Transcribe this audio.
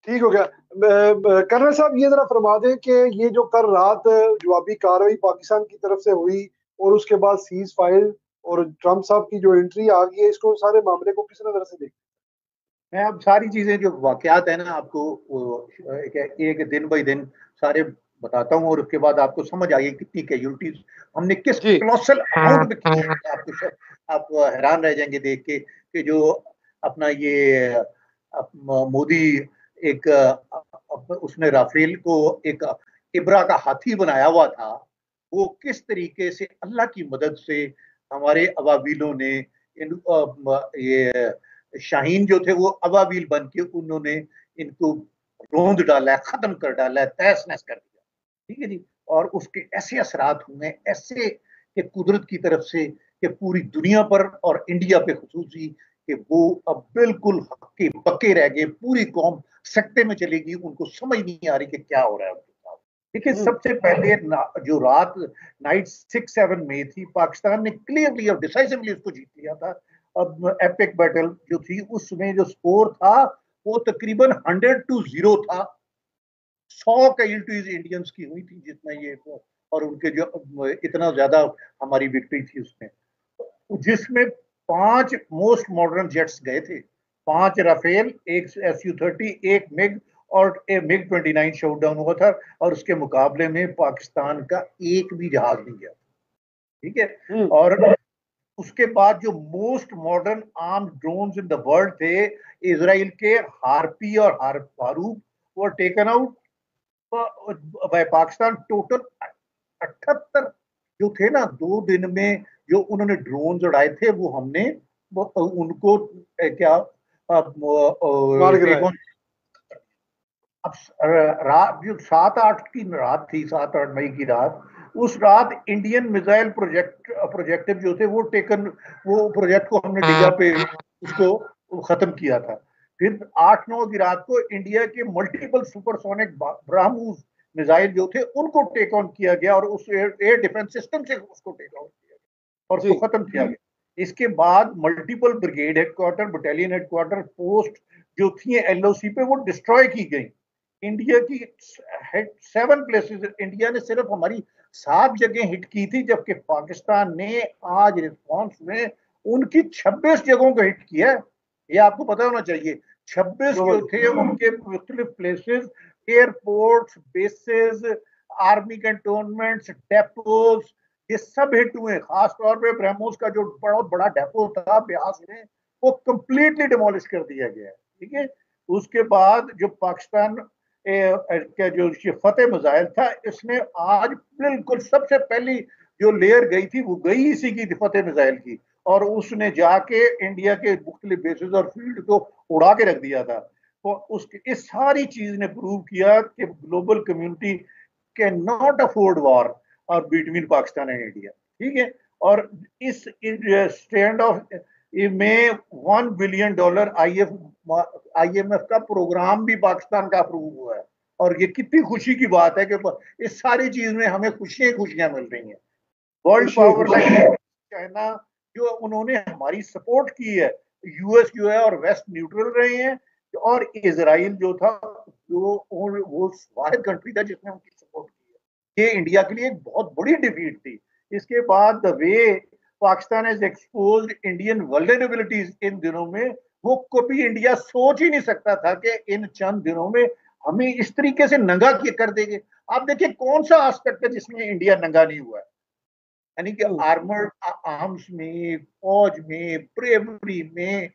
ठीक हो गया। कर्नल साहब ये जरा फरमा दें कि ये जो कल रात जवाबी कार्रवाई पाकिस्तान की तरफ से हुई और उसके बाद सीज फायर और ट्रंप साहब की जो एंट्री आ गई है, इसको सारे मामले को किस नजर से देखते मैं अब सारी चीजें जो वाकयात है ना आपको एक दिन बाई दिन सारे बताता हूँ, और उसके बाद आपको समझ आएगी कितनी कैजुअलिटीज हमने किस हैं? जी। क्लोसल अमाउंट में की है। आप हैरान रह जाएंगे देख के कि जो अपना ये मोदी एक उसने राफेल को एक इब्रा का हाथी बनाया हुआ था, वो किस तरीके से अल्लाह की मदद से हमारे अवाबीलों ने ये शाहीन जो थे वो अबाबिल बन के उन्होंने इनको रोंद डाला है, खत्म कर डाला है, तहस नहस कर दिया। ठीक है जी। और उसके ऐसे असरात हुए, ऐसे कि कुदरत की तरफ से कि पूरी दुनिया पर और इंडिया पे खुसूसी कि वो अब बिल्कुल हक्के पक्के रह गए, पूरी कौम सकते में चलेगी, उनको समझ नहीं आ रही कि क्या हो रहा है उनके साथ। देखिए हम्म। सबसे पहले जो रात नाइट 6-7 में थी, पाकिस्तान ने क्लियरली और डिसाइसिवली उसको जीत लिया था। अब एपिक बैटल जो थी उसमें जो स्कोर था वो तकरीबन 100-0 था। 100 कैजुअलिटीज इंडियंस की हुई थी जिसमें ये, और उनके जो इतना ज्यादा हमारी विक्ट्री थी उसमें, जिसमें 5 मोस्ट मॉडर्न जेट्स गए थे, 5 राफेल, एक SU-30, एक मिग और MiG-29 शॉट डाउन हुआ था, और उसके मुकाबले में पाकिस्तान का एक भी जहाज नहीं गया। ठीक है। हम्म। और उसके बाद जो most modern arm drones in the world थे, इसराइल के हार्पी और हारूप, वो taken out by Pakistan. Total 78 जो थे ना 2 दिन में, जो उन्होंने ड्रोन उड़ाए थे वो हमने उनको क्या मार टेक गिराए। ऑन। अब रात जो 7-8 की रात थी, 7-8 मई की रात, उस रात इंडियन मिसाइल प्रोजेक्टिव जो थे वो टेकन, वो प्रोजेक्ट को हमने डिगा पे उसको खत्म किया था। फिर 8-9 की रात को इंडिया के मल्टीपल सुपरसोनिक ब्राह्मोस मिसाइल जो थे उनको टेक ऑन किया गया, और उस एयर डिफेंस सिस्टम से उसको टेक ऑन किया गया और उसको जी। खत्म किया गया। इसके बाद multiple brigade headquarter, battalion headquarter, post जो थी LOC पे वो डिस्ट्रॉय की गई। इंडिया की 7 प्लेसेस, इंडिया ने सिर्फ हमारी 7 जगह हिट की थी, जबकि पाकिस्तान ने आज रिस्पॉन्स में उनकी 26 जगहों को हिट किया है। ये आपको पता होना चाहिए। 26 जो नॉर्मल। थे उनके मुख्तलिफ places, airports, bases, army cantonments, depots, ये सब हिट हुए। खासतौर पे ब्रह्मोस का जो बहुत बड़ा डेपो था ब्यास में, वो कंप्लीटली डिमोलिश कर दिया गया है। ठीक है। उसके बाद जो पाकिस्तान का जो फतेह मिसाइल था, इसने आज बिल्कुल सबसे पहली जो लेयर गई थी वो गई इसी की फतेह मिसाइल की, और उसने जाके इंडिया के मुख्तलिफ बेसिस और फील्ड को उड़ा के रख दिया था। तो उसके इस सारी चीज ने प्रूव किया कि global community can not afford war और बिटवीन पाकिस्तान एंड इंडिया। ठीक है। और इस स्टैंड ऑफ में $1 बिलियन IMF का प्रोग्राम भी पाकिस्तान का अप्रूव हुआ है। और ये कितनी खुशी की बात है कि इस सारी चीज में हमें खुशियां खुशियां मिल रही हैं। वर्ल्ड खुशी है, पावर खुशी है। लाइक चाइना, जो उन्होंने हमारी सपोर्ट की है, US जो है और वेस्ट न्यूट्रल रहे हैं, और इसराइल जो था वो वाहिद कंट्री था जिसने उनकी सपोर्ट की है। ये इंडिया के लिए एक बहुत बड़ी डिफीट थी। इसके बाद the way Pakistan has exposed Indian vulnerabilities इन दिनों में, वो कभी इंडिया सोच ही नहीं सकता था कि इन चंद दिनों में हमें इस तरीके से नंगा कर देंगे। आप देखिए कौन सा एस्पेक्ट है जिसमें इंडिया नंगा नहीं हुआ है। यानी कि हम्म। आर्मर्ड आर्म्स में, फौज में, ब्रेवरी में,